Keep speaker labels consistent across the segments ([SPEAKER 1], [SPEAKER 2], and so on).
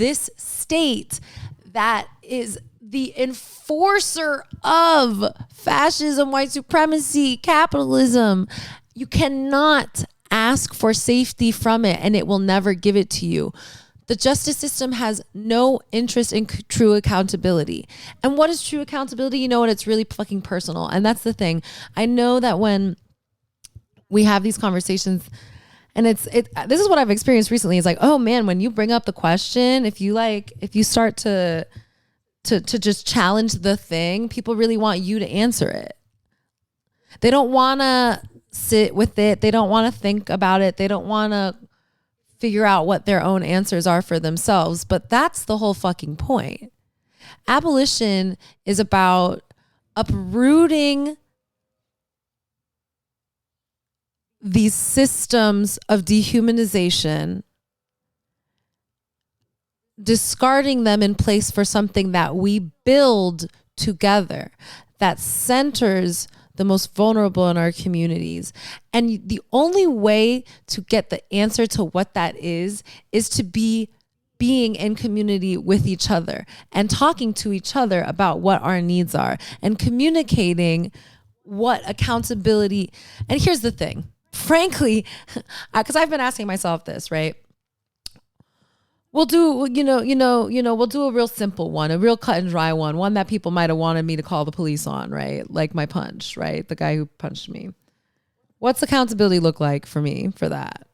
[SPEAKER 1] this state that is the enforcer of fascism, white supremacy, capitalism. You cannot ask for safety from it, and it will never give it to you. The justice system has no interest in true accountability. And what is true accountability? You know what? It's really fucking personal. And that's the thing. I know that when we have these conversations, and this is what I've experienced recently. It's like, oh man, when you bring up the question, if you start to just challenge the thing, people really want you to answer it. They don't want to sit with it. They don't want to think about it. They don't want to figure out what their own answers are for themselves. But that's the whole fucking point. Abolition is about uprooting these systems of dehumanization, discarding them in place for something that we build together, that centers the most vulnerable in our communities. And the only way to get the answer to what that is to be being in community with each other and talking to each other about what our needs are and communicating what accountability. And here's the thing, frankly, because I've been asking myself this, right? We'll do, we'll do a real simple one, a real cut and dry one that people might have wanted me to call the police on, right? Like my punch, right? The guy who punched me. What's accountability look like for me for that?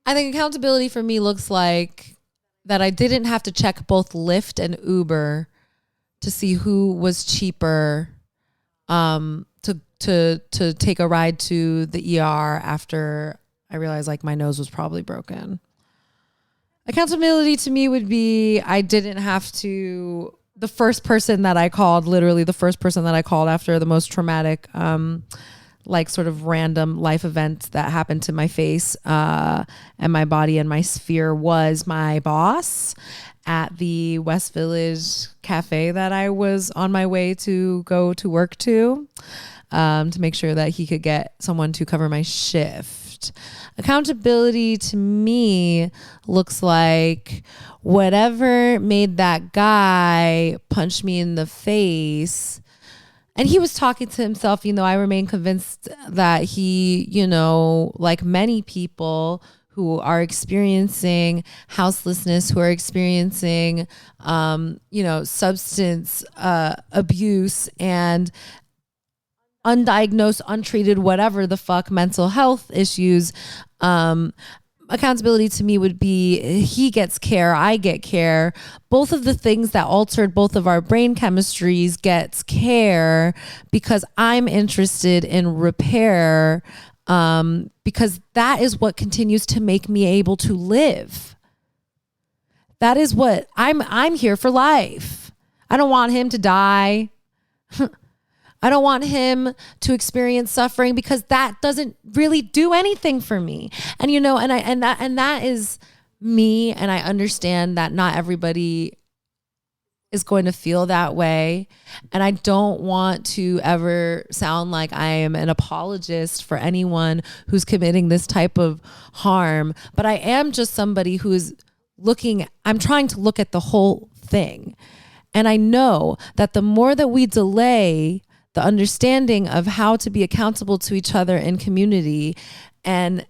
[SPEAKER 1] I think accountability for me looks like that I didn't have to check both Lyft and Uber to see who was cheaper to take a ride to the ER after I realized like my nose was probably broken. Accountability to me would be I didn't have to, the first person that I called, literally the first person that I called after the most traumatic, like sort of random life event that happened to my face and my body and my sphere was my boss at the West Village cafe that I was on my way to go to work to make sure that he could get someone to cover my shift. Accountability to me looks like whatever made that guy punch me in the face. And he was talking to himself, I remain convinced that he, like many people who are experiencing houselessness, who are experiencing, substance abuse and undiagnosed, untreated, whatever the fuck, mental health issues. Accountability to me would be he gets care, I get care. Both of the things that altered both of our brain chemistries gets care because I'm interested in repair, because that is what continues to make me able to live. That is what I'm here for life. I don't want him to die. I don't want him to experience suffering because that doesn't really do anything for me. And that is me, and I understand that not everybody is going to feel that way. And I don't want to ever sound like I am an apologist for anyone who's committing this type of harm, but I am just somebody who is I'm trying to look at the whole thing. And I know that the more that we delay the understanding of how to be accountable to each other in community, and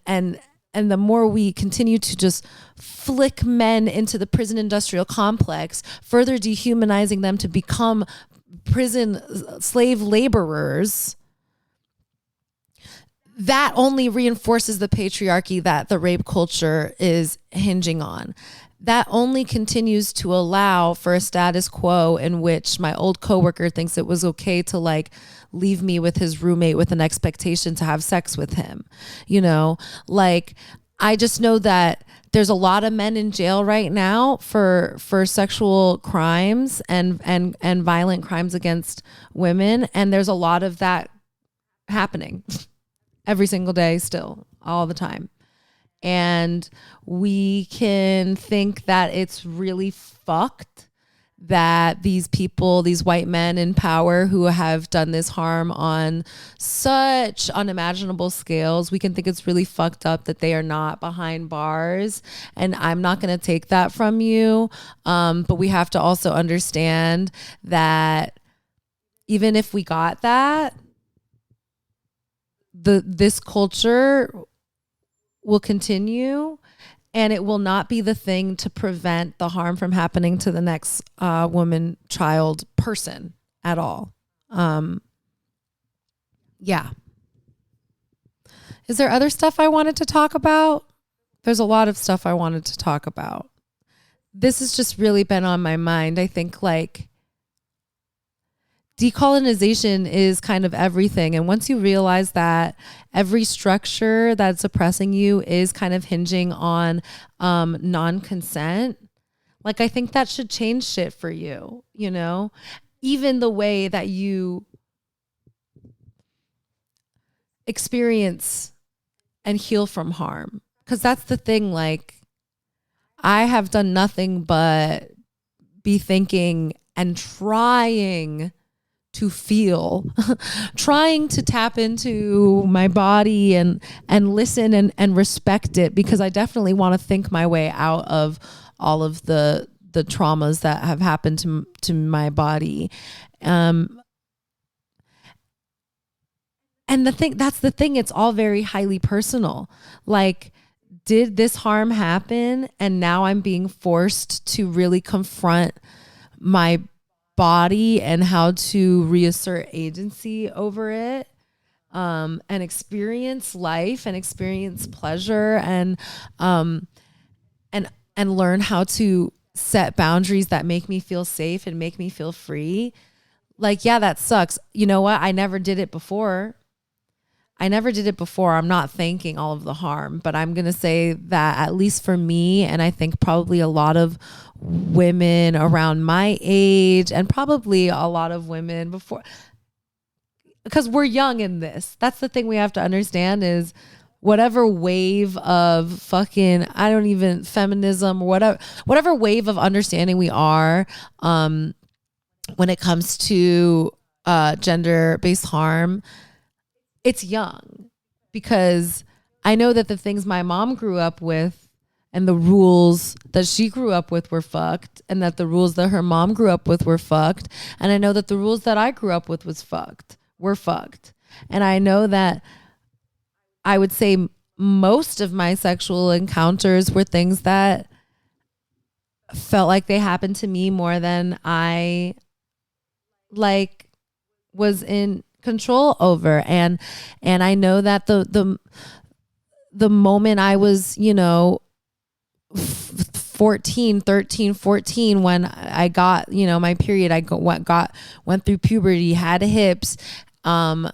[SPEAKER 1] the more we continue to just flick men into the prison industrial complex, further dehumanizing them to become prison slave laborers, that only reinforces the patriarchy that the rape culture is hinging on. That only continues to allow for a status quo in which my old coworker thinks it was okay to like leave me with his roommate with an expectation to have sex with him. I just know that there's a lot of men in jail right now for sexual crimes and violent crimes against women. And there's a lot of that happening every single day still, all the time. And we can think that it's really fucked that these people, these white men in power who have done this harm on such unimaginable scales, we can think it's really fucked up that they are not behind bars. And I'm not going to take that from you. But we have to also understand that even if we got that, this culture will continue, and it will not be the thing to prevent the harm from happening to the next woman, child, person at all. Yeah. Is there other stuff I wanted to talk about? There's a lot of stuff I wanted to talk about. This has just really been on my mind. I think like decolonization is kind of everything. And once you realize that every structure that's oppressing you is kind of hinging on non-consent, like I think that should change shit for you, you know? Even the way that you experience and heal from harm. Because that's the thing, like, I have done nothing but be thinking and trying to feel, trying to tap into my body and listen and respect it, because I definitely want to think my way out of all of the traumas that have happened to my body. And that's the thing, it's all very highly personal. Like, did this harm happen and now I'm being forced to really confront my body and how to reassert agency over it, and experience life and experience pleasure and learn how to set boundaries that make me feel safe and make me feel free. Like, yeah, that sucks. You know what? I never did it before. I'm not thanking all of the harm, but I'm going to say that at least for me, and I think probably a lot of women around my age and probably a lot of women before, because we're young in this. That's the thing we have to understand is whatever wave of fucking, feminism or whatever wave of understanding we are, when it comes to gender-based harm, it's young, because I know that the things my mom grew up with and the rules that she grew up with were fucked, and that the rules that her mom grew up with were fucked. And I know that the rules that I grew up with were fucked. And I know that I would say most of my sexual encounters were things that felt like they happened to me more than I was in control over. And I know that the moment I was, 13, 14, when I got, my period, went through puberty, had hips, I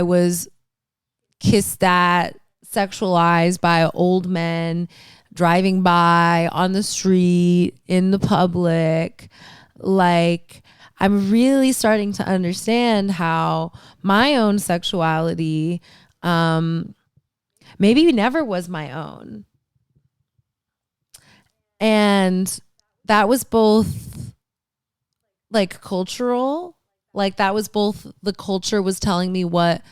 [SPEAKER 1] was kissed at, sexualized by old men driving by on the street, in the public. Like, I'm really starting to understand how my own sexuality maybe never was my own. And that was both like cultural, like that was both the culture was telling me what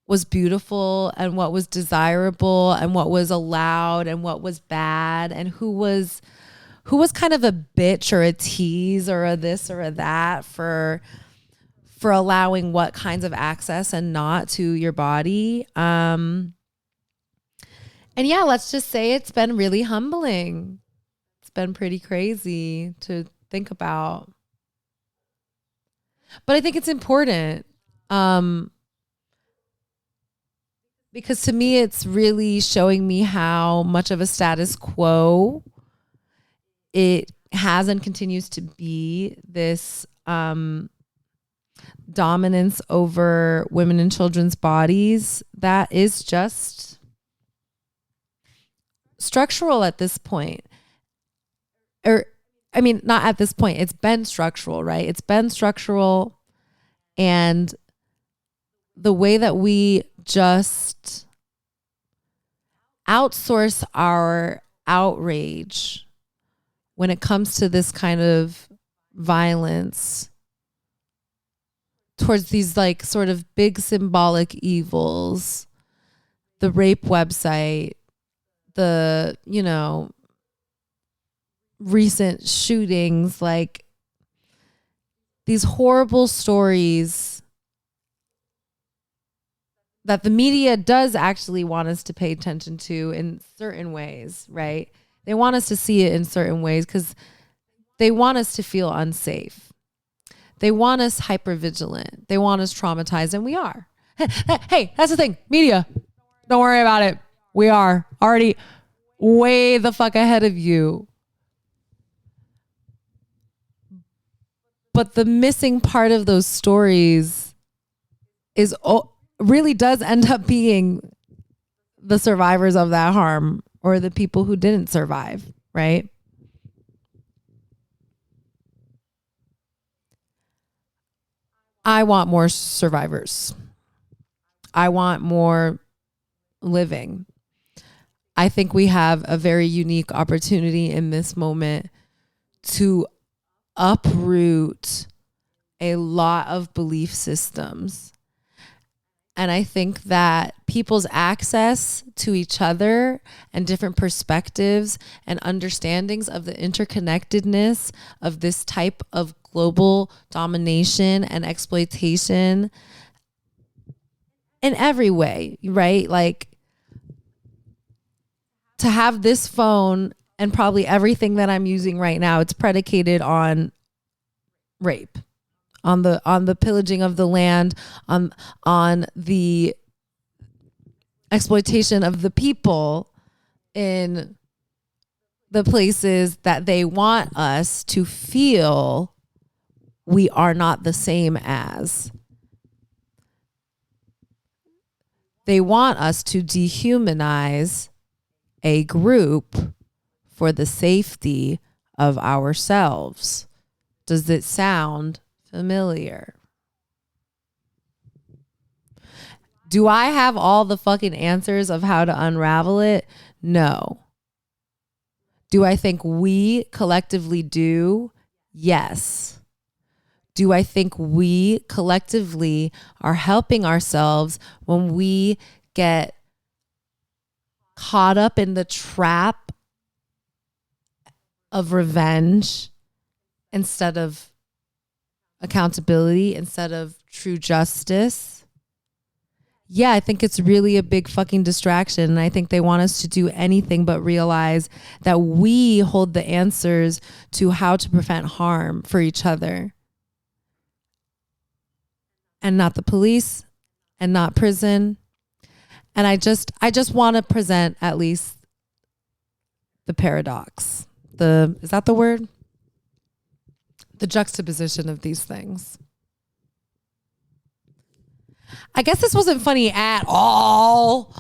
[SPEAKER 1] was beautiful and what was desirable and what was allowed and what was bad, and who was kind of a bitch or a tease or a this or a that for allowing what kinds of access and not to your body. And yeah, let's just say it's been really humbling. It's been pretty crazy to think about. But I think it's important. Because to me, it's really showing me how much of a status quo it has and continues to be, this dominance over women and children's bodies that is just structural at this point. Or, I mean, not at this point. It's been structural, right? It's been structural. And the way that we just outsource our outrage when it comes to this kind of violence towards these like sort of big symbolic evils, the rape website, the, you know, recent shootings, like these horrible stories that the media does actually want us to pay attention to in certain ways, right? They want us to see it in certain ways because they want us to feel unsafe. They want us hypervigilant. They want us traumatized, and we are. Hey, that's the thing. Media, don't worry about it. We are already way the fuck ahead of you. But the missing part of those stories is really does end up being the survivors of that harm or the people who didn't survive, right? I want more survivors. I want more living. I think we have a very unique opportunity in this moment to uproot a lot of belief systems. And I think that people's access to each other and different perspectives and understandings of the interconnectedness of this type of global domination and exploitation in every way, right? Like to have this phone and probably everything that I'm using right now, it's predicated on rape, on the pillaging of the land, on the exploitation of the people in the places that they want us to feel we are not the same as. They want us to dehumanize a group for the safety of ourselves. Does it sound familiar? Do I have all the fucking answers of how to unravel it? No. Do I think we collectively do? Yes. Do I think we collectively are helping ourselves when we get caught up in the trap of revenge instead of accountability, instead of true justice? Yeah, I think it's really a big fucking distraction. And I think they want us to do anything but realize that we hold the answers to how to prevent harm for each other. And not the police and not prison. And I just want to present at least the paradox. Is that the word? The juxtaposition of these things. I guess this wasn't funny at all.